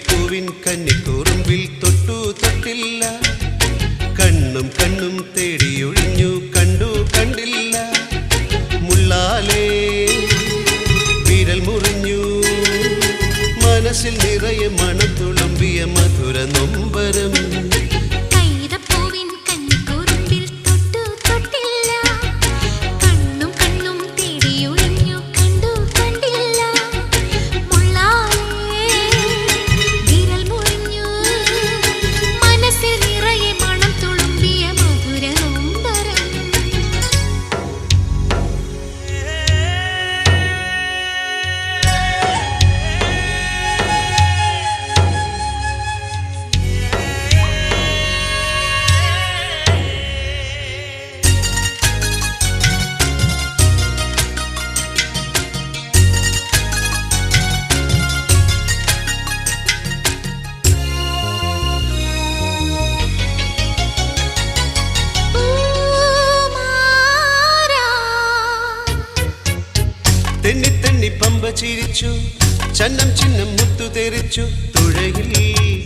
കൈതപ്പൂവിൻ കന്നിക്കൂറുമ്പിൽ തൊട്ടു തൊട്ടില്ല. കണ്ണും കണ്ണും തേടിയൊഴിഞ്ഞു കണ്ടു കണ്ടില്ല. മുള്ളാലേ വിരൽ മുറിഞ്ഞു മനസ്സിൽ നിറയെ മണം തുളുമ്പിയ മധുര നൊമ്പരം. തെന്നി തെന്നി പമ്പ ചിരിച്ചു, ചന്നം ചിന്നം മുത്തു തെറിച്ചു തുഴയിൽ.